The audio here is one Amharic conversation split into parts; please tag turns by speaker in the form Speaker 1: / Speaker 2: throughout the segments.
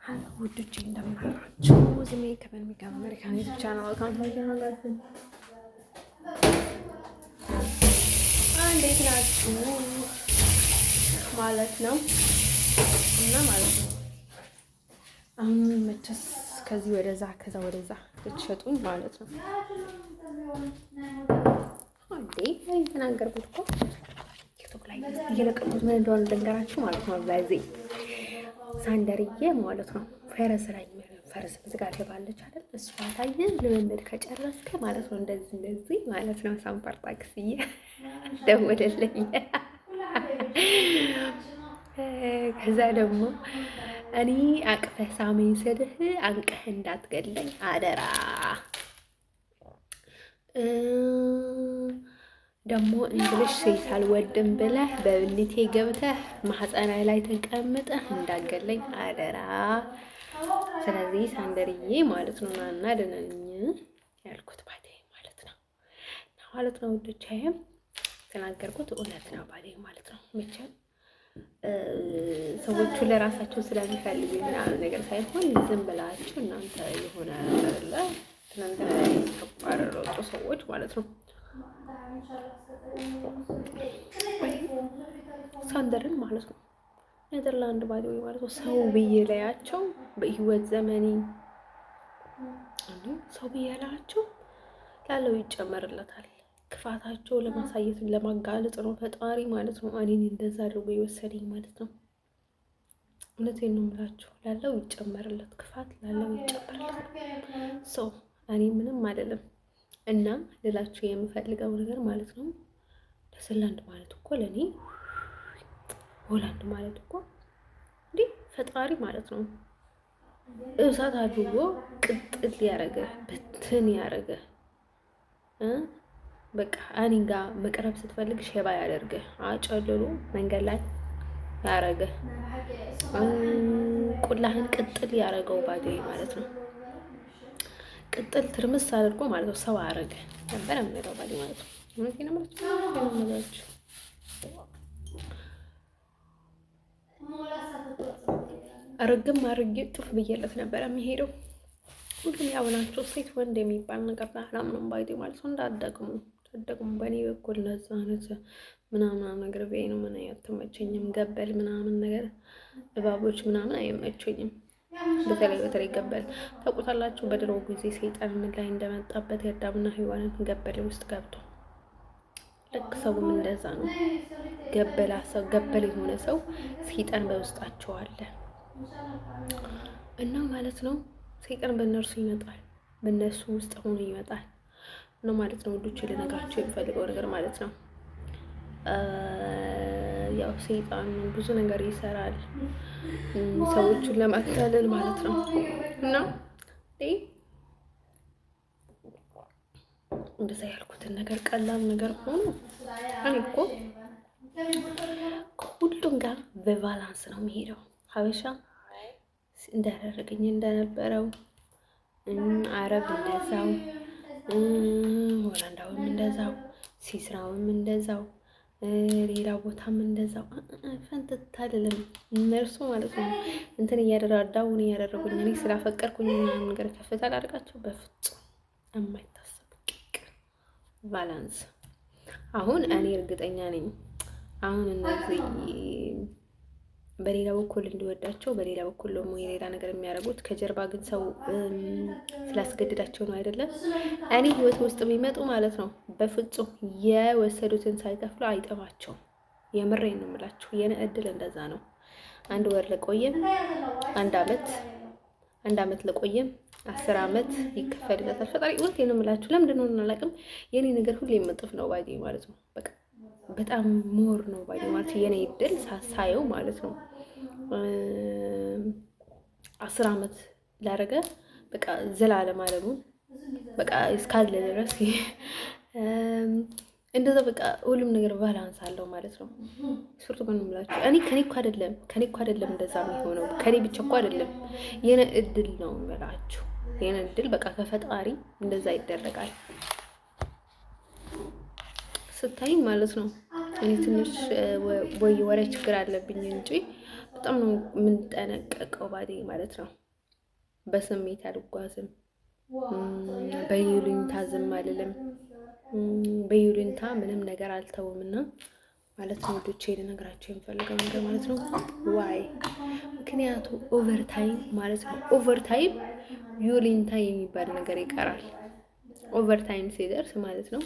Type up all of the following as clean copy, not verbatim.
Speaker 1: ውዶቼ እንደምናላችሁ ዝሜ ከበርሚጋ አሜሪካን ዩቲዩብ ቻናል አካውንት እንዴት ናችሁ ማለት ነው እና ማለት ነው። አሁን መቼስ ከዚህ ወደዛ ከዛ ወደዛ ልትሸጡኝ ማለት ነው እንዴ? የተናገርኩት እኮ ቲክቶክ ላይ እየለቀቁት ምን እንደሆነ ልንገራችሁ ማለት ነው። በዚህ ሳንደርዬ ማለት ነው ፈረስ ብትጋር ባለች አይደል? እሷ ታየን ልምምድ ከጨረስክ ማለት ነው እንደዚህ ማለት ነው። ሳምፓር ታክሲዬ ደወለልኝ። ከዛ ደግሞ እኔ አቅፈህ ሳመኝ ስልህ አንቀህ እንዳትገለኝ አደራ። ደግሞ እንግሊሽ ሴት አልወድም ብለህ በብልቴ ገብተህ ማህፀና ላይ ተቀምጠህ እንዳትገለኝ አደራ። ስለዚህ ሳንደርዬ ማለት ነው ናና ደነኝ ያልኩት ባዴ ማለት ነው ውዶቻዬም ተናገርኩት እውነት ነው ባዴ ማለት ነው። መቼም ሰዎቹ ለራሳቸው ስለሚፈልጉ ምናምን ነገር ሳይሆን ዝም ብላችሁ እናንተ የሆነ አይደለ ትናንትና ተቋረጡ ሰዎች ማለት ነው። ሳንደርን ማለት ነው ኔዘርላንድ ባዲ ማለት ነው። ሰው ብዬ ላያቸው በህይወት ዘመኔ ሰው ብዬ ላያቸው ላለው ይጨመርለታል። ክፋታቸው ለማሳየት ለማጋለጥ ነው ፈጣሪ ማለት ነው እኔን እንደዛ አድርጎ የወሰደኝ ማለት ነው። እውነቴን ነው የምላችሁ። ላለው ይጨመርለት፣ ክፋት ላለው ይጨመርለት። ሰው እኔ ምንም አይደለም። እና ልላችሁ የምፈልገው ነገር ማለት ነው ኔዘርላንድ ማለት እኮ ለኔ ሆላንድ ማለት እኮ እንዴ ፈጣሪ ማለት ነው። እሳት አድርጎ ቅጥል ያረገ በትን ያረገ በቃ እኔ ጋር መቅረብ ስትፈልግ ሼባ ያደርገ አጨልሎ መንገድ ላይ ያረገ ቁላህን ቅጥል ያረገው ባዴ ማለት ነው። ቅጥል ትርምስ አድርጎ ማለት ነው ሰው አረገ ነበር የሚለው ባዴ ማለት ነው። ምንድን ነው ማለት አረግም አርጌ ጥፍ ብዬለት ነበር የሚሄደው። ሁሉም ያው ናቸው። ሴት ወንድ የሚባል ነገር አላምንም ባይዴ ማለት ነው። እንዳትደግሙ በእኔ በኩል ነዛ ምናምን ነገር ቤኑ ምን አትመቸኝም። ገበል ምናምን ነገር እባቦች ምናምን አይመቸኝም። በተለይ ገበል ታውቁታላችሁ። በድሮ ጊዜ ሰይጣን ምን ላይ እንደመጣበት የአዳምና ሔዋንን ገበል ውስጥ ገብቶ ልክ ሰውም እንደዛ ነው። ገበል የሆነ ሰው ሰይጣን በውስጣቸው አለ እና ማለት ነው። ሰይጣን በእነርሱ ይመጣል፣ በእነሱ ውስጥ ሆኖ ይመጣል ነው ማለት ነው። ወዶች ልነግራቸው የሚፈልገው ነገር ማለት ነው ያው ሰይጣን ብዙ ነገር ይሰራል ሰዎችን ለማታለል ማለት ነው። እና እንደዛ ያልኩትን ነገር ቀላል ነገር ሆኖ እኔ እኮ ከሁሉም ጋር በባላንስ ነው የሚሄደው። ሀበሻ እንዳደረገኝ እንደነበረው አረብ እንደዛው፣ ሆላንዳዊም እንደዛው፣ ሲስራውም እንደዛው፣ ሌላ ቦታም እንደዛው ፈንትት አይደለም እነርሱ ማለት ነው። እንትን እያደረጉኝ እኔ ስላፈቀርኩኝ ነገር ከፍታ ላድርጋቸው በፍጹም የማይታሰብ ባላንስ። አሁን እኔ እርግጠኛ ነኝ አሁን እነዚህ በሌላ በኩል እንዲወዳቸው በሌላ በኩል ደግሞ የሌላ ነገር የሚያደርጉት ከጀርባ ግን ሰው ስላስገድዳቸው ነው አይደለም። እኔ ህይወት ውስጥ የሚመጡ ማለት ነው በፍጹም የወሰዱትን ሳይከፍሉ አይጠፋቸውም። የምሬን ነው የምላችሁ። የኔ እድል እንደዛ ነው። አንድ ወር ለቆየም አንድ አመት ለቆየም 10 አመት ይከፈልለታል ፈጣሪ። እውነቴን ነው የምላችሁ። ለምንድን ነው አላውቅም። የኔ ነገር ሁሌ የምጥፍ ነው ባዲ ማለት ነው። በቃ በጣም ሞር ነው ባዲ ማለት የኔ እድል ሳሳየው ማለት ነው 10 አመት ላረገ በቃ ዘላለም አለሙን በቃ እስካለ ድረስ እንደዛ በቃ ሁሉም ነገር ባላንስ አለው ማለት ነው። ሱርቱ ግን ምላችሁ እኔ ከኔ እኮ አይደለም እንደዛ የሚሆነው ከኔ ብቻ እኮ አይደለም የኔ እድል ነው የምላችሁ። የኔ እድል በቃ ከፈጣሪ እንደዛ ይደረጋል ስታይ ማለት ነው። እኔ ትንሽ ወይ ወሬ ችግር አለብኝ እንጂ በጣም ነው የምንጠነቀቀው ባዴ ማለት ነው። በስሜት አልጓዝም፣ በይሉኝታ ዝም አልልም፣ በይሉኝታ ምንም ነገር አልተውምና ማለት ነው። ልጆቼ ልነግራቸው የምፈልገው ነገር ማለት ነው ዋይ ምክንያቱ ኦቨርታይም ማለት ነው። ኦቨርታይም ይሉኝታ የሚባል ነገር ይቀራል። ኦቨርታይም ሲደርስ ማለት ነው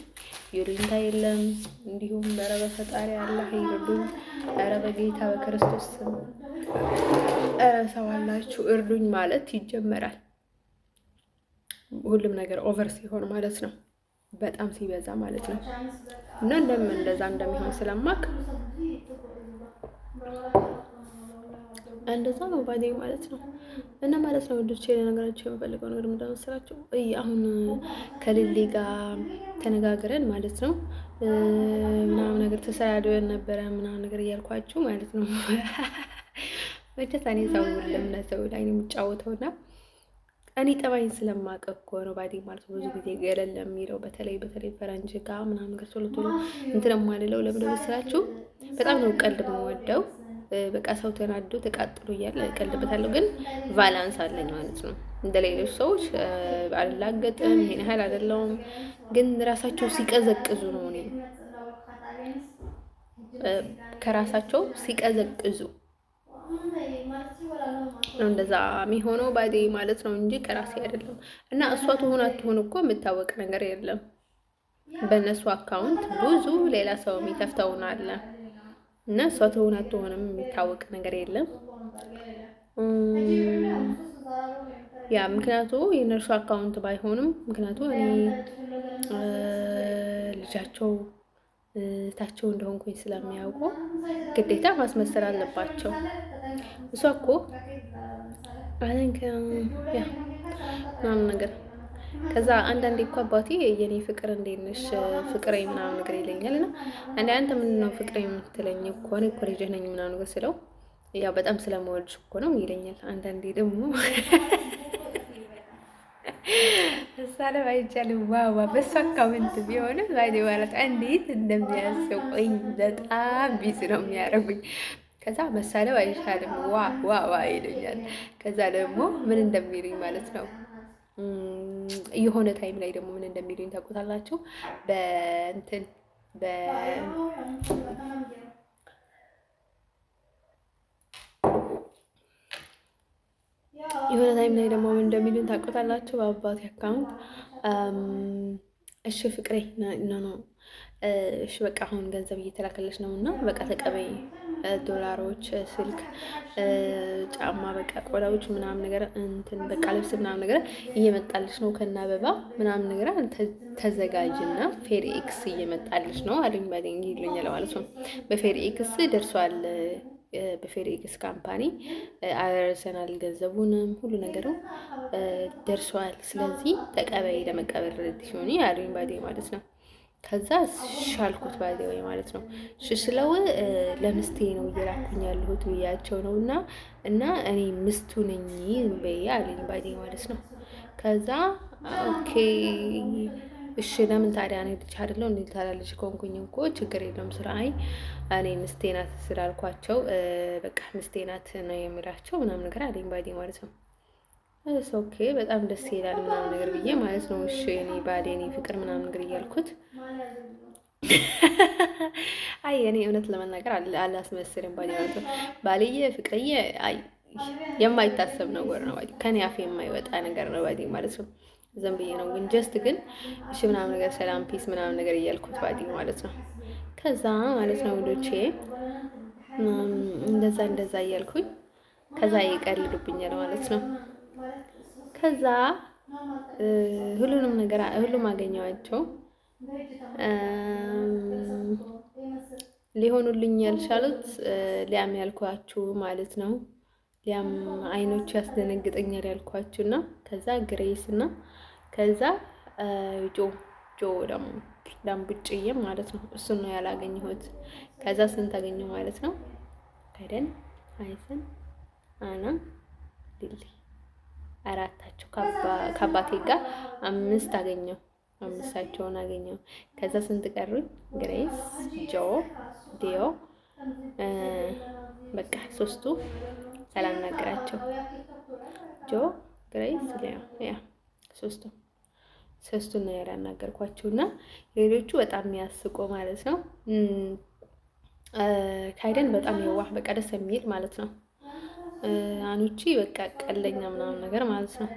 Speaker 1: ይሉኝታ የለም። እንዲሁም ኧረ በፈጣሪ አላህ ይርዱኝ፣ ኧረ በጌታ በክርስቶስ ስም ኧረ ሰው አላችሁ እርዱኝ ማለት ይጀመራል። ሁሉም ነገር ኦቨር ሲሆን ማለት ነው፣ በጣም ሲበዛ ማለት ነው። እና እንደዛ እንደሚሆን ስለማቅ እንደዛ ነው ባዴ ማለት ነው። እና ማለት ነው ወንዶቼ ለነገራቸው የምፈልገው ነገር ምንድን መሰላችሁ? አሁን ከሌሊ ጋር ተነጋግረን ማለት ነው ምናምን ነገር ተሰዳድበን ነበረ ምናምን ነገር እያልኳችሁ ማለት ነው። መቼስ እኔ ሰው ለምነት ሰው ላይ ነው የሚጫወተውና እኔ ጠባይን ስለማውቅ እኮ ነው ባዴ ማለት ነው። ብዙ ጊዜ ገለል ለሚለው በተለይ ፈረንጅ ጋር ምናምን ነገር ቶሎ ቶሎ እንትን የማልለው ለምን መሰላችሁ? በጣም ነው ቀልድ የምወደው። በቃ ሰው ተናዶ ተቃጥሎ እያለ እቀልድበታለሁ፣ ግን ቫላንስ አለኝ ማለት ነው። እንደ ሌሎች ሰዎች አልላገጥም፣ ይሄን ያህል አይደለሁም። ግን ራሳቸው ሲቀዘቅዙ ነው እኔ ከራሳቸው ሲቀዘቅዙ እንደዛ የሚሆነው ባዴ ማለት ነው እንጂ ከራሴ አይደለም። እና እሷ ትሆን አትሆን እኮ የምታወቅ ነገር የለም። በእነሱ አካውንት ብዙ ሌላ ሰው የሚከፍተውን አለ እና እሷ ትሆን አትሆንም የሚታወቅ ነገር የለም። ያ ምክንያቱ የነርሱ አካውንት ባይሆንም ምክንያቱ እኔ ልጃቸው ታቸው እንደሆንኩኝ ስለሚያውቁ ግዴታ ማስመሰል አለባቸው። እሷ እኮ አለንከ ያ ምናምን ነገር ከዛ አንዳንዴ እኮ አባቴ የኔ ፍቅር እንዴት ነሽ ፍቅሬ ምናምን ነገር ይለኛል። እና አንተ ምንድን ነው ፍቅሬ የምትለኝ እኮ እኔ እኮ ልጅህ ነኝ ምናምን ነገር ስለው ያው በጣም ስለምወድሽ እኮ ነው ይለኛል። አንዳንዴ ደግሞ እሳለ ባይቻልም ዋዋ በሱ አካውንት ቢሆንም ባይዴ ማለት እንዴት እንደሚያስቆኝ በጣም ቢስ ነው የሚያደርጉኝ። ከዛ መሳለው አይሻልም ዋ ይለኛል። ከዛ ደግሞ ምን እንደሚሉኝ ማለት ነው የሆነ ታይም ላይ ደግሞ ምን እንደሚሉኝ ታውቁታላችሁ? በእንትን የሆነ ታይም ላይ ደግሞ ምን እንደሚሉኝ ታውቁታላችሁ? በአባቴ አካውንት እሺ ፍቅሬ ነው እሺ በቃ አሁን ገንዘብ እየተላከለች ነው እና በቃ ተቀበይ ዶላሮች፣ ስልክ፣ ጫማ፣ በቃ ቆዳዎች ምናምን ነገር እንትን በቃ ልብስ ምናምን ነገር እየመጣልሽ ነው ከና አበባ ምናምን ነገር ተዘጋጅና ፌር ኤክስ እየመጣልሽ ነው አሉኝ። ባለኝ ይሉኛል ማለት ነው። በፌር ኤክስ ደርሷል። በፌር ኤክስ ካምፓኒ አደረሰናል። ገንዘቡንም ሁሉ ነገሩ ደርሷል። ስለዚህ ተቀበይ ለመቀበል ረድ ሲሆን አሉኝ ባዴ ማለት ነው። ከዛ ሻልኩት ባዴ ወይ ማለት ነው። ሽስለው ለምስቴ ነው እየላኩኝ ያለሁት ብያቸው ነው እና እኔ ምስቱ ነኝ በያ አለኝ ባዴ ማለት ነው። ከዛ ኦኬ እሺ ለምን ታዲያ ነው ልጅ አይደለው እንዴ? ታዲያ ልጅ ከሆንኩኝ እኮ ችግር የለውም ስራ እኔ ምስቴ ናት ስላልኳቸው በቃ ምስቴ ናት ነው የሚላቸው ምናምን ነገር አለኝ ባዴ ማለት ነው። ኦኬ በጣም ደስ ይላል ምናምን ነገር ብዬ ማለት ነው። እሺ እኔ ባዴ እኔ ፍቅር ምናምን ነገር እያልኩት አይ እኔ እውነት ለመናገር አላስመስልም ባዴ ማለት ነው። ባልዬ ፍቅርዬ አይ የማይታሰብ ነገር ነው ባዴ ከኔ አፍ የማይወጣ ነገር ነው ባዴ ማለት ነው። ዝም ብዬ ነው ግን ጀስት ግን እሺ ምናምን ነገር ሰላም ፒስ ምናምን ነገር እያልኩት ባዴ ማለት ነው። ከዛ ማለት ነው ወንዶቼ እንደዛ እያልኩኝ ከዛ ይቀልዱብኛል ማለት ነው። ከዛ ሁሉም አገኘዋቸው ሊሆኑልኝ ያልቻሉት ሊያም ያልኳችሁ ማለት ነው። ሊያም አይኖቹ ያስደነግጠኛል ያልኳችሁና ከዛ ግሬስ እና ከዛ ጆ ደግሞ ዳምብጭዬ ማለት ነው። እሱን ነው ያላገኘሁት። ከዛ ስንት አገኘሁ ማለት ነው? ከደን አይሰን አና ሊሊ አራታቸው ከአባቴ ጋር 5 አገኘሁ። 5ቸውን አገኘሁ። ከዛ ስንት ቀሩኝ? ግሬስ፣ ጆ፣ ዲዮ በቃ ሶስቱ ሳላናገራቸው ጆ፣ ግሬስ፣ ያ ሶስቱን ነው ያላናገርኳቸው እና ሌሎቹ በጣም የሚያስቁ ማለት ነው። ካይደን በጣም የዋህ በቃ ደስ የሚል ማለት ነው። አኑቺ በቃ ቀለኛ ምናምን ነገር ማለት ነው።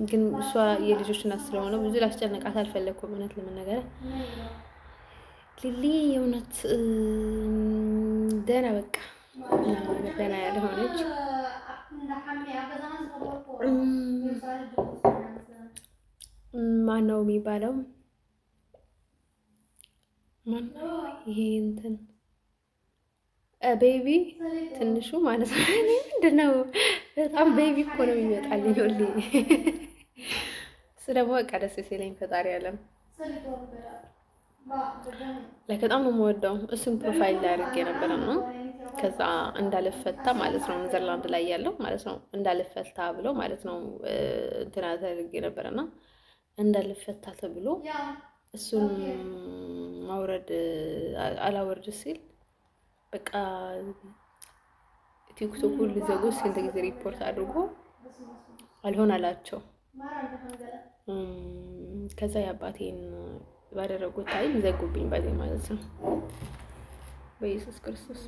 Speaker 1: ግን እሷ የልጆች እናት ስለሆነ ብዙ ላስጨነቃት አልፈለኩም። እውነት ለመናገር ሊሊ የእውነት ደህና በቃ ደህና ያልሆነች ማን ነው የሚባለው? ማነው ይሄ እንትን ቤቢ ትንሹ ማለት ነው። ምንድን ነው በጣም ቤቢ እኮ ነው የሚመጣልኝ ሁሌ። እሱ ደግሞ በቃ ደስ ሲለኝ ፈጣሪ ያለም ላይ በጣም ነው የምወደው። እሱም ፕሮፋይል ላይ አድርጌ ነበረ ነው ከዛ እንዳልፈታ ማለት ነው ኔዘርላንድ ላይ ያለው ማለት ነው እንዳልፈታ ብሎ ማለት ነው እንትና አድርጌ ነበረና እንዳልፈታ ተብሎ እሱን ማውረድ አላወርድ ሲል በቃ ቲክቶክ ሁሉ ሊዘጉ ስንት ጊዜ ሪፖርት አድርጎ አልሆን አላቸው። ከዛ የአባቴን ባደረጉት ታይም ዘጉብኝ በዚህ ማለት ነው። በኢየሱስ ክርስቶስ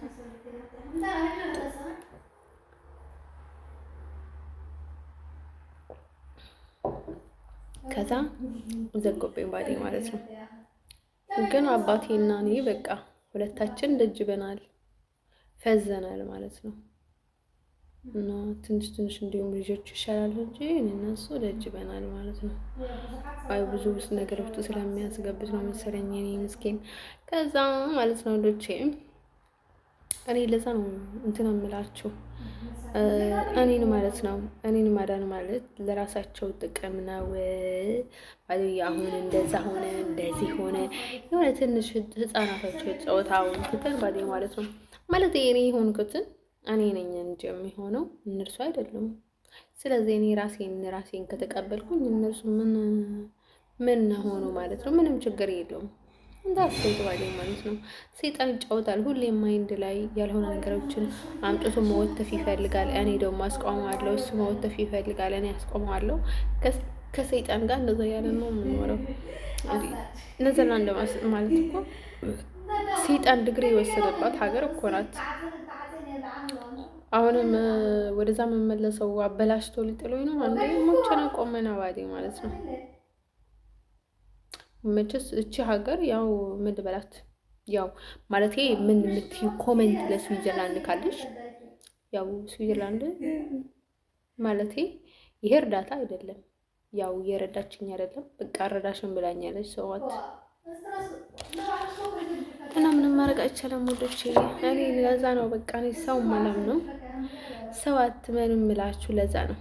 Speaker 1: ከዛ ዘጉብኝ ባዴ ማለት ነው። ግን አባቴና እኔ በቃ ሁለታችን ደጅበናል፣ ፈዘናል ማለት ነው። እና ትንሽ ትንሽ እንዲሁም ልጆቹ ይሻላሉ እንጂ እነሱ ደጅበናል ማለት ነው። አይ ብዙ ውስጥ ነገሮች ስለሚያስገብት ነው መሰለኝ እኔ ምስኪን። ከዛ ማለት ነው ልጆቼ እኔ ለዛ ነው እንትን እምላችሁ እኔን ማለት ነው እኔን ማዳን ማለት ለራሳቸው ጥቅም ነው። አሁን እንደዛ ሆነ እንደዚህ ሆነ የሆነ ትንሽ ህፃናቶች ጨዋታውን ትተን ባዴ ማለት ነው ማለት እኔ የሆንኩትን እኔ ነኝ እንጂ የሚሆነው እነርሱ አይደሉም። ስለዚህ እኔ ራሴን ከተቀበልኩኝ እነርሱ ምን ሆኖ ማለት ነው ምንም ችግር የለውም። እንዳሰይት ባዴ ማለት ነው። ሰይጣን ይጫወታል ሁሌም ማይንድ ላይ ያልሆነ ነገሮችን አምጥቶ መወተፍ ይፈልጋል። እኔ ደግሞ አስቆመዋለሁ፣ እሱ መወተፍ ይፈልጋል፣ እኔ አስቆመዋለሁ። ከሰይጣን ጋር እንደዛ ያለ ነው የምኖረው። ኔዘርላንድ ማለት እኮ ሰይጣን ዲግሪ የወሰደባት ሀገር እኮ ናት። አሁንም ወደዛ መመለሰው አበላሽቶ ሊጥሎኝ ነው። አንዴ ሞቸና ቆመና ባዴ ማለት ነው። መቼስ እቺ ሀገር ያው ምድበላት ያው ማለት ምን የምትዩ ኮሜንት ለስዊዘርላንድ ካለሽ ያው ስዊዘርላንድ ማለት ይሄ እርዳታ አይደለም። ያው እየረዳችኝ አይደለም በቃ እረዳሽን ብላኛለች ሰዋት እና ምንም ማድረግ አይቻልም ወዶቼ። እኔ ለዛ ነው በቃ እኔ ሰው ማለም ነው ሰው አትመንም እምላችሁ ለዛ ነው።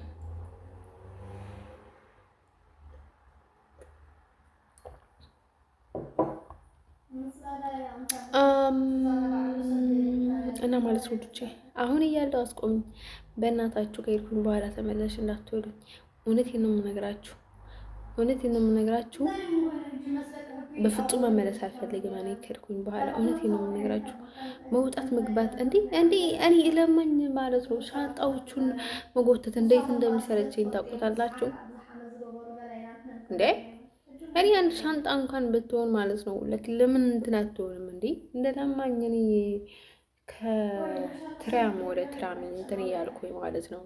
Speaker 1: እና ማለት ወዶቼ አሁን እያለው አስቆሙኝ በእናታችሁ። ከሄድኩኝ በኋላ ተመለሽ እንዳትወዱኝ። እውነቴን ነው የምነግራችሁ፣ እውነቴን ነው የምነግራችሁ። በፍጹም መመለስ አልፈልግም እኔ ከሄድኩኝ በኋላ። እውነቴን ነው የምነግራችሁ። መውጣት መግባት እንዴ እኔ ለማኝ ማለት ነው። ሻንጣዎቹን መጎተት እንዴት እንደሚሰለቸኝ ታውቁታላችሁ እንዴ? እኔ አንድ ሻንጣ እንኳን ብትሆን ማለት ነው ለምን እንትን አትሆንም እንዴ? እንደለማኝ እኔ ከትራም ወደ ትራም እንትን እያልኩኝ ማለት ነው።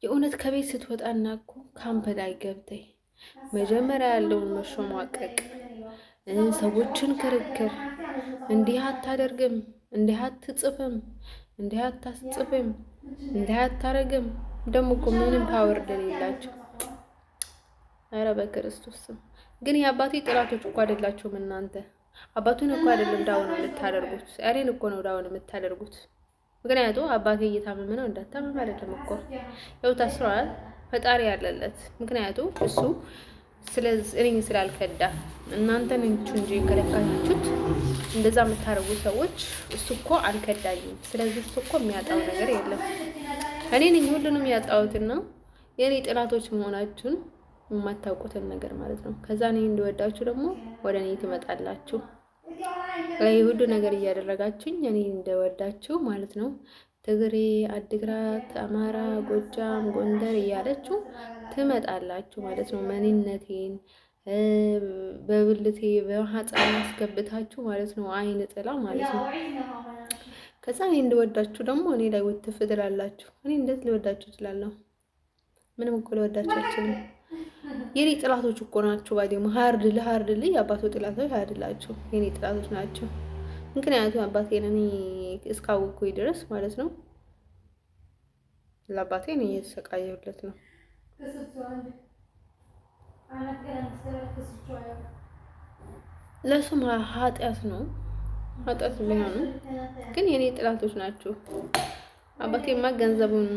Speaker 1: የእውነት ከቤት ስትወጣና እኮ ካምፕ ላይ ገብተህ መጀመሪያ ያለውን መሸማቀቅ፣ ሰዎችን ክርክር፣ እንዲህ አታደርግም፣ እንዲህ አትጽፍም፣ እንዲህ አታስጽፍም፣ እንዲህ አታረግም። ደግሞ እኮ ምንም ፓወር እንደሌላቸው ኧረ በክርስቶስ ግን የአባቴ ጥላቶች እኮ አይደላችሁም እናንተ። አባቱን እኮ አይደለም ዳውን የምታደርጉት፣ እኔን እኮ ነው ዳውን የምታደርጉት። ምክንያቱም አባቴ እየታመመ ነው እንዳታመመ አይደለም እኮ ያው ታስሯል፣ ፈጣሪ ያለለት። ምክንያቱም እሱ እኔን ስላልከዳ እናንተን እንጂ ከለካችሁት እንደዛ የምታደርጉ ሰዎች እሱ እኮ አልከዳኝም። ስለዚህ እሱ እኮ የሚያጣው ነገር የለም። እኔ ነኝ ሁሉንም ያጣሁትና የኔ ጥላቶች መሆናችሁን የማታውቁትን ነገር ማለት ነው። ከዛ እኔ እንደወዳችሁ ደግሞ ወደ እኔ ትመጣላችሁ። ሁሉ ነገር እያደረጋችሁኝ እኔ እንደወዳችሁ ማለት ነው። ትግሬ፣ አድግራት፣ አማራ፣ ጎጃም፣ ጎንደር እያለችሁ ትመጣላችሁ ማለት ነው። ማንነቴን በብልቴ በማህፀን አስገብታችሁ ማለት ነው። አይን ጥላ ማለት ነው። ከዛ እኔ እንደወዳችሁ ደግሞ እኔ ላይ ወትፍ ትላላችሁ። እኔ እንደዚህ ልወዳችሁ እችላለሁ? ምንም እኮ ልወዳችሁ አልችልም። የኔ ጥላቶች እኮ ናቸው። ባዲሞ ሀርድ ልይ አባቶ ጥላቶች አይደላችሁ፣ የኔ ጥላቶች ናቸው። ምክንያቱም አባቴን እኔ እስካወቅኩኝ ድረስ ማለት ነው ለአባቴ እኔ እየተሰቃየሁለት ነው። ለሱም ኃጢአት ነው፣ ኃጢአት ቢሆኑ ግን የኔ ጥላቶች ናቸው። አባቴማ ገንዘቡን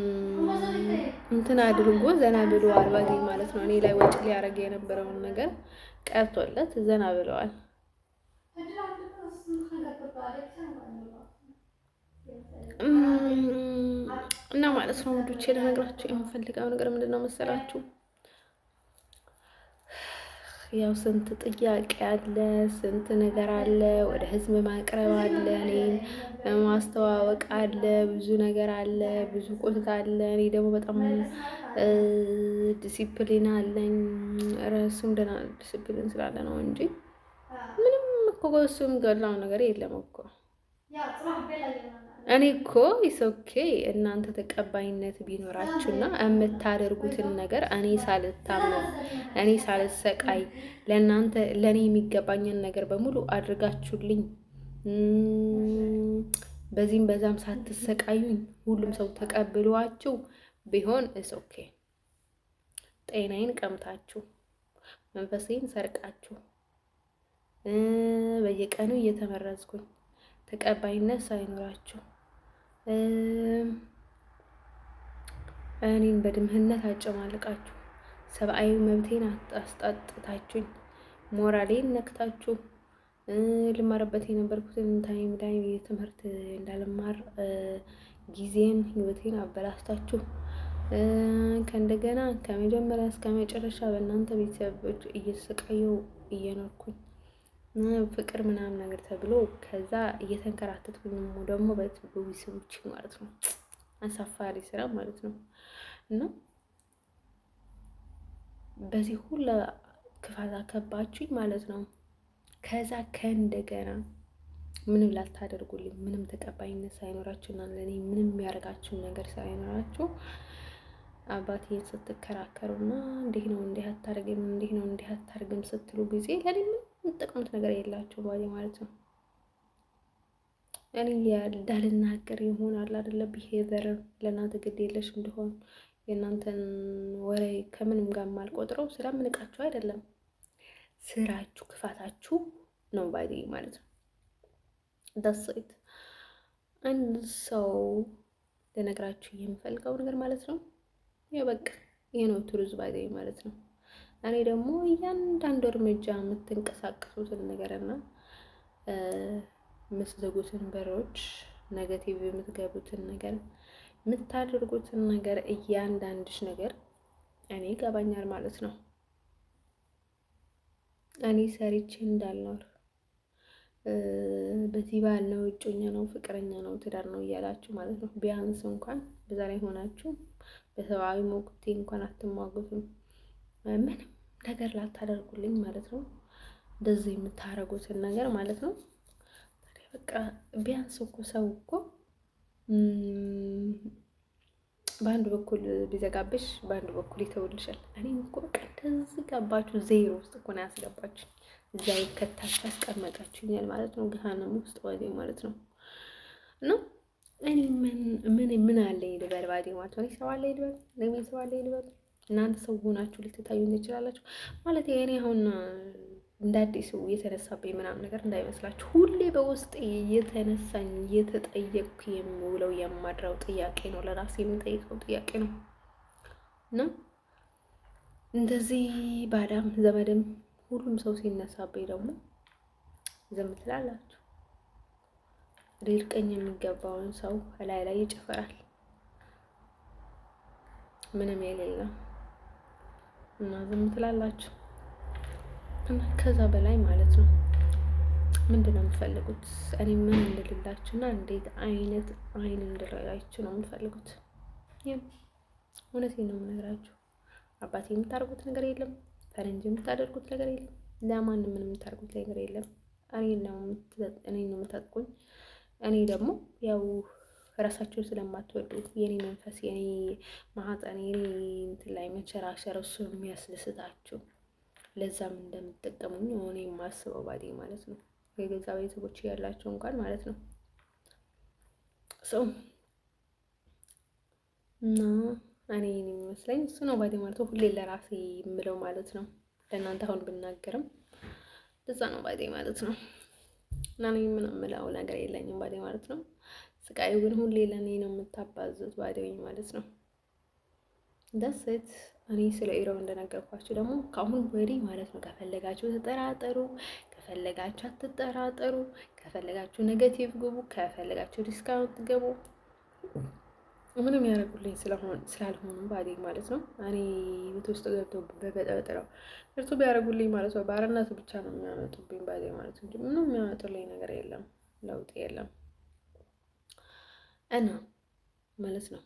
Speaker 1: እንትን አድርጎ ዘና ብለዋል ባዲ ማለት ነው። እኔ ላይ ወጪ ሊያደርግ የነበረውን ነገር ቀርቶለት ዘና ብለዋል። እና ማለት ነው ውዶቼ ልነግራችሁ የምፈልገው ነገር ምንድነው መሰላችሁ? ያው ስንት ጥያቄ አለ፣ ስንት ነገር አለ፣ ወደ ህዝብ ማቅረብ አለ፣ እኔን ማስተዋወቅ አለ፣ ብዙ ነገር አለ፣ ብዙ ቆይታ አለ። እኔ ደግሞ በጣም ዲሲፕሊን አለኝ። እሱም ደህና ዲሲፕሊን ስላለ ነው እንጂ ምንም እኮ እሱም ገላው ነገር የለም እኮ። እኔ እኮ ኢሶኬ እናንተ ተቀባይነት ቢኖራችሁና የምታደርጉትን ነገር እኔ ሳልታመም እኔ ሳልሰቃይ ለእናንተ ለእኔ የሚገባኝን ነገር በሙሉ አድርጋችሁልኝ በዚህም በዛም ሳትሰቃዩኝ ሁሉም ሰው ተቀብሏችሁ ቢሆን ኢሶኬ። ጤናዬን ቀምታችሁ መንፈሴን ሰርቃችሁ በየቀኑ እየተመረዝኩኝ ተቀባይነት ሳይኖራችሁ እኔን በድምህነት አጨማልቃችሁ ሰብአዊ መብቴን አስጣጥታችሁኝ ሞራሌን ነክታችሁ ልማርበት የነበርኩትን ታይም ላይ የትምህርት እንዳልማር ጊዜን ህይወቴን አበላሽታችሁ ከእንደገና ከመጀመሪያ እስከ መጨረሻ በእናንተ ቤተሰቦች እየተሰቃየሁ እየኖርኩኝ ፍቅር ምናምን ነገር ተብሎ ከዛ እየተንከራተትኩኝ ደግሞ በቤተሰቦቼ ማለት ነው። አሳፋሪ ስራ ማለት ነው። እና በዚህ ሁሉ ክፋት አከባችሁኝ ማለት ነው። ከዛ ከእንደገና ምንም ላታደርጉልኝ ምንም ተቀባይነት ሳይኖራችሁና ለእኔ ምንም የሚያደርጋችሁን ነገር ሳይኖራችሁ አባቴን ስትከራከሩና እንዲህ ነው እንዲህ አታርግም እንዲህ ነው እንዲህ አታርግም ስትሉ ጊዜ ለእኔ የምትጠቅሙት ነገር የላችሁ ማለት ነው። እኔ እንዳልናገር ይሆናል አይደለ? ቢሄቨር ለእናንተ ግድ የለሽ እንደሆን የእናንተን ወሬ ከምንም ጋር የማልቆጥረው ስለምንቃችሁ አይደለም። ስራችሁ ክፋታችሁ ነው ባይ ማለት ነው። ዳስይት አንድ ሰው ለነገራችሁ የምፈልገው ነገር ማለት ነው። በቃ ይሄ ነው ትሩዝ ባይ ማለት ነው። እኔ ደግሞ እያንዳንዱ እርምጃ የምትንቀሳቀሱትን ነገርና የምትዘጉትን በሮች ኔጌቲቭ የምትገቡትን ነገር የምታደርጉትን ነገር እያንዳንድሽ ነገር እኔ ይገባኛል ማለት ነው። እኔ ሰርቼ እንዳልኖር በዚህ ባል ነው እጮኛ ነው ፍቅረኛ ነው ትዳር ነው እያላችሁ ማለት ነው። ቢያንስ እንኳን በዛ ላይ ሆናችሁ በሰብአዊ መብቴ እንኳን አትሟገቱም። ምንም ነገር ላታደርጉልኝ ማለት ነው። እንደዚህ የምታረጉትን ነገር ማለት ነው። በቃ ቢያንስ እኮ ሰው እኮ በአንድ በኩል ቢዘጋብሽ በአንድ በኩል ይተውልሻል። እኔም እኮ በቃ እንደዚህ ገባችሁ ዜሮ ውስጥ እኮ ነው ያስገባችሁ። እዛ ይከታችሁ ያስቀመጣችሁኛል ማለት ነው። ገሃነም ውስጥ ወዲህ ማለት ነው። እና እኔ ምን አለኝ ልበል ባዲ ማለት ነው። ሰው አለኝ ልበል ለምን ሰው አለኝ ልበል። እናንተ ሰው ሆናችሁ ልትታዩኝ ትችላላችሁ ማለት እኔ አሁን እንደ አዲስ የተነሳብኝ ምናምን ነገር እንዳይመስላችሁ። ሁሌ በውስጥ የተነሳኝ የተጠየቅኩ የምውለው የማድረው ጥያቄ ነው። ለራሴ የምጠይቀው ጥያቄ ነው። እና እንደዚህ ባዳም ዘመድም ሁሉም ሰው ሲነሳብኝ ደግሞ ዝም ትላላችሁ። ሊርቀኝ የሚገባውን ሰው ላይ ላይ ይጨፈራል ምንም የሌለው እና ዝም ትላላችሁ። እና ከዛ በላይ ማለት ነው ምንድን ነው የምትፈልጉት? እኔ ምን እንድልላችሁና እንዴት አይነት አይን እንድላችሁ ነው የምትፈልጉት? እውነቴን ነው የምነግራችሁ። አባቴ የምታደርጉት ነገር የለም። ፈረንጅ የምታደርጉት ነገር የለም። ለማንም ምን የምታደርጉት ነገር የለም። እኔ ነው የምታጥቁኝ። እኔ ደግሞ ያው ራሳችሁን ስለማትወዱ የኔ መንፈስ፣ የኔ ማህፀን፣ የኔ እንትን ላይ መቸራሸር እሱ የሚያስደስታችሁ ለዛም እንደምትጠቀሙኝ እኔ የማስበው ባዴ ማለት ነው። የገዛ ቤተሰቦች ያላቸው እንኳን ማለት ነው ሰው እና እኔ የሚመስለኝ እሱ ነው ባዴ ማለት ነው። ሁሌ ለራሴ የምለው ማለት ነው። ለእናንተ አሁን ብናገርም እዛ ነው ባዴ ማለት ነው። እና እኔ ምን የምለው ነገር የለኝም ባዴ ማለት ነው። ስቃዩ ግን ሁሌ ለእኔ ነው የምታባዙት ባዴ ማለት ነው። ደሴት እኔ ስለ ኢሮብ እንደነገርኳችሁ ደግሞ ከአሁን ወዲህ ማለት ነው ከፈለጋችሁ ተጠራጠሩ፣ ከፈለጋችሁ አትጠራጠሩ፣ ከፈለጋችሁ ኔጌቲቭ ግቡ፣ ከፈለጋችሁ ዲስካውንት ገቡ። ምንም ያደርጉልኝ ስላልሆኑ ባዴ ማለት ነው። እኔ ቤት ውስጥ ገብቶ በበጠበጥረው እርሱ ቢያደርጉልኝ ማለት ነው ባርነት ብቻ ነው የሚያመጡብኝ ባዴ ማለት እንጂ ምንም የሚያመጡልኝ ነገር የለም፣ ለውጥ የለም እና ማለት ነው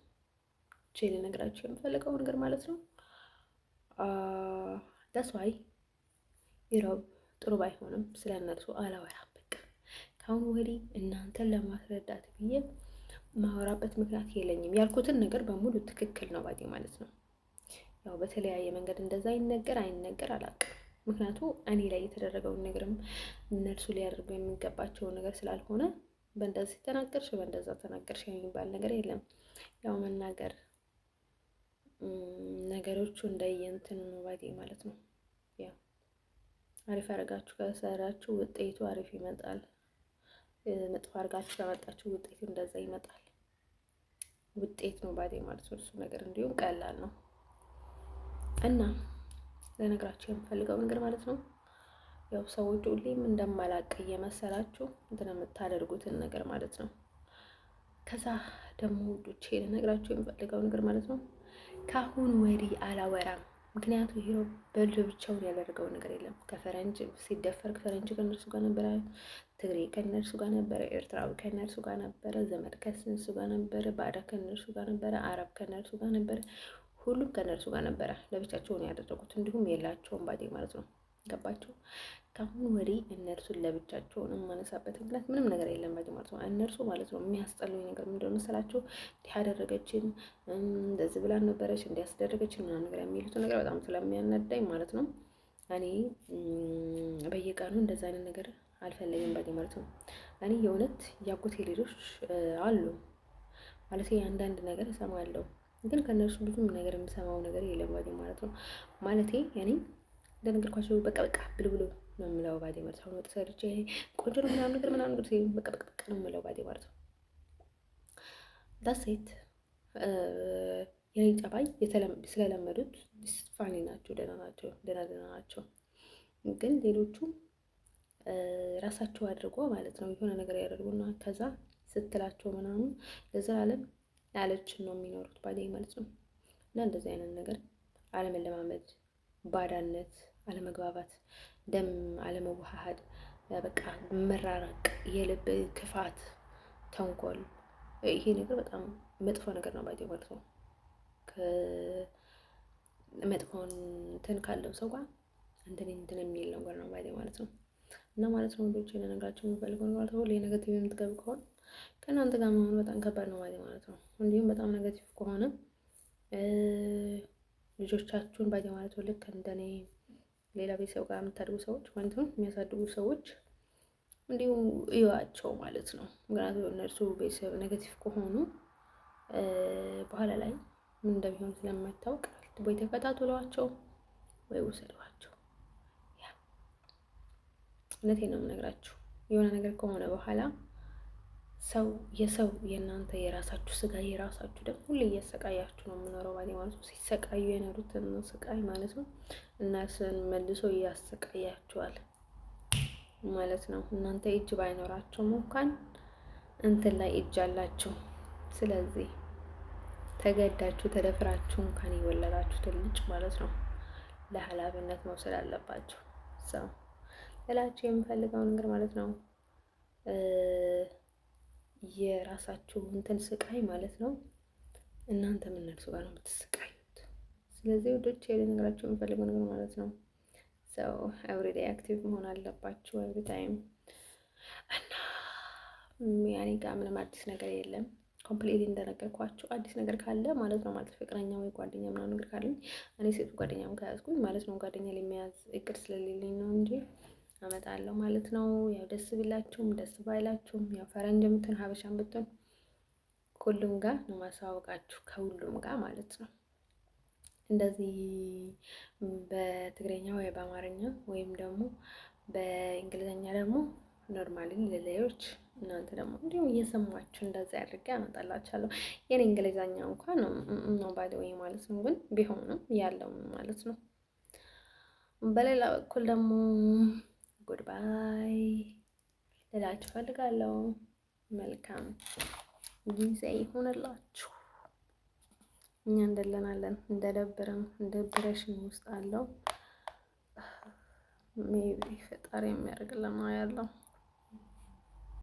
Speaker 1: ቼል ነገራችሁ የምፈልገው ነገር ማለት ነው። ዳስዋይ ኢሮብ ጥሩ ባይሆንም ስለ እነርሱ አላወራም። በቃ ከአሁን ወዲህ እናንተን ለማስረዳት ብዬ ማወራበት ምክንያት የለኝም። ያልኩትን ነገር በሙሉ ትክክል ነው ባዴ ማለት ነው። ያው በተለያየ መንገድ እንደዛ አይነገር አላውቅም። ምክንያቱ እኔ ላይ የተደረገውን ነገርም እነርሱ ሊያደርጉ የሚገባቸውን ነገር ስላልሆነ በእንደዚህ ተናገርሽ በእንደዛ ተናገርሽ የሚባል ነገር የለም። ያው መናገር ነገሮቹ እንደየንትን ነው ባዴ ማለት ነው። ያው አሪፍ አድርጋችሁ ከሰራችሁ ውጤቱ አሪፍ ይመጣል። መጥፎ አድርጋችሁ ከመጣችሁ ውጤቱ እንደዛ ይመጣል። ውጤት ነው ባዴ ማለት ነው። እሱ ነገር እንዲሁም ቀላል ነው እና ለነገራችሁ የምፈልገው ነገር ማለት ነው። ያው ሰዎች ሁሌም እንደማላቅ እየመሰላችሁ እንትን የምታደርጉትን ነገር ማለት ነው። ከዛ ደግሞ ውዶቼ ለነገራችሁ የምፈልገው ነገር ማለት ነው ከአሁን ወዲህ አላወራም። ምክንያቱ ኢሮብ ብቻውን ያደረገው ነገር የለም። ከፈረንጅ ሲደፈር ከፈረንጅ ከነርሱ ጋር ነበረ፣ ትግሬ ከነርሱ ጋር ነበረ፣ ኤርትራዊ ከነርሱ ጋር ነበረ፣ ዘመድ ከነርሱ ጋር ነበረ፣ ባዳ ከነርሱ ጋር ነበረ፣ አረብ ከነርሱ ጋር ነበረ፣ ሁሉም ከነርሱ ጋር ነበረ። ለብቻቸውን ያደረጉት እንዲሁም የላቸውም ባዴ ማለት ነው። ገባቸው። ከአሁን ወዲህ እነርሱን ለብቻቸውን የማነሳበት ምክንያት ምንም ነገር የለም ባዴ ማለት ነው። እነርሱ ማለት ነው የሚያስጠሉኝ ነገር ምንድነው መሰላችሁ? እንዲህ አደረገችን፣ እንደዚህ ብላ ነበረች፣ እንዲያስደረገችን ምናምን ነገር የሚሉት ነገር በጣም ስለሚያናዳኝ ማለት ነው። እኔ በየቀኑ እንደዛ አይነት ነገር አልፈለግም ባዴ ማለት ነው። እኔ የእውነት ያጎቴ ልጆች አሉ ማለት አንዳንድ ነገር እሰማለሁ፣ ግን ከእነርሱ ብዙም ነገር የምሰማው ነገር የለም ባዴ ማለት ነው። ማለቴ እኔ እንደነገርኳቸው በቃ ብሎ ነው የምለው ባዴ ማለት ነው። ወጥ ሰርቼ ቆንጆ ነው ምናምን ነገር በቃ ነው የምለው ባዴ ማለት ነው። ዳሴት የኔ ጠባይ ስለለመዱት ፋኒ ናቸው፣ ደህና ናቸው። ግን ሌሎቹ ራሳቸው አድርጎ ማለት ነው የሆነ ነገር ያደርጉና ከዛ ስትላቸው ምናምን ለዘላለም ያለችን ነው የሚኖሩት ባዴ ማለት ነው። እና እንደዚህ አይነት ነገር አለመለማመድ፣ ባዳነት፣ አለመግባባት፣ ደም አለመዋሃድ፣ በቃ መራራቅ፣ የልብ ክፋት፣ ተንኮል፣ ይሄ ነገር በጣም መጥፎ ነገር ነው ባዴ ማለት ነው። መጥፎን እንትን ካለው ሰው ጋር እንትን የሚል ነገር ነው ባዴ ማለት ነው። እና ማለት ነው ወንዶች ለነገራችሁ የሚፈልገው ነገር ሁሌ ኔጌቲቭ የምትገቡ ከሆነ ከእናንተ ጋር መሆን በጣም ከባድ ነው ባዴ ማለት ነው። እንዲሁም በጣም ኔጌቲቭ ከሆነ ልጆቻችሁን ባዴ ማለት ነው ልክ እንደኔ ሌላ ቤተሰብ ጋር የምታድጉ ሰዎች ማለት ነው የሚያሳድጉ ሰዎች እንዲሁ እዩዋቸው ማለት ነው። ምክንያቱም እነርሱ ቤተሰብ ኔጌቲቭ ከሆኑ በኋላ ላይ ምን እንደሚሆን ስለማይታወቅ ወይ ተከታተሏቸው ወይ ውሰዷቸው። ያ እውነቴን ነው የምነግራችሁ። የሆነ ነገር ከሆነ በኋላ የሰው የእናንተ የራሳችሁ ስጋ የራሳችሁ ደግሞ ሁሌ እያሰቃያችሁ ነው የምኖረው ባዴ ማለት ነው። ሲሰቃዩ የኖሩትን ስቃይ ማለት ነው እናስን መልሶ እያሰቃያችኋል ማለት ነው። እናንተ እጅ ባይኖራቸውም እንኳን እንትን ላይ እጅ አላችሁ። ስለዚህ ተገዳችሁ ተደፍራችሁ እንኳን የወለዳችሁትን ልጅ ማለት ነው ለኃላፊነት መውሰድ አለባችሁ። ሰው እላችሁ የምፈልገው ነገር ማለት ነው የራሳችሁ እንትን ስቃይ ማለት ነው እናንተ ምን እነርሱ ጋር ነው የምትስቃዩት። ስለዚህ ወዶች ልነግራችሁ የምፈልገው ነገር ማለት ነው ሰው ኤቭሪዴይ አክቲቭ መሆን አለባችሁ ኤቭሪ ታይም እና ያኔ ጋር ምንም አዲስ ነገር የለም። ኮምፕሊት እንደነገርኳችሁ አዲስ ነገር ካለ ማለት ነው ማለት ፍቅረኛ ወይ ጓደኛ ምናምን ነገር ካለኝ እኔ ሴት ጓደኛም ከያዝኩኝ ማለት ነው ጓደኛ ለመያዝ እቅድ ስለሌለኝ ነው እንጂ አመጣለሁ ማለት ነው። ያው ደስ ቢላችሁም ደስ ባይላችሁም ያው ፈረንጅ ብትሆን ሀበሻም ብትሆን ሁሉም ጋር ነው ማስተዋወቃችሁ ከሁሉም ጋር ማለት ነው። እንደዚህ በትግረኛ ወይ በአማርኛ ወይም ደግሞ በእንግሊዝኛ ደግሞ ኖርማሊ ለሌሎች እናንተ ደግሞ እንዲሁ እየሰማችሁ እንደዚህ አድርጌ አመጣላችኋለሁ። የኔ እንግሊዝኛ እንኳን ነው ባይ ዘ ወይ ማለት ነው፣ ግን ቢሆንም ያለው ማለት ነው። በሌላ በኩል ደግሞ ጉድባይ ልላችሁ ፈልጋለሁ። መልካም ጊዜ ይሆንላችሁ። እኛ እንደለናለን እንደደብረም እንደብረሽም ውስጥ አለው ሜቢ ፈጣሪ የሚያደርግልን ነው ያለው።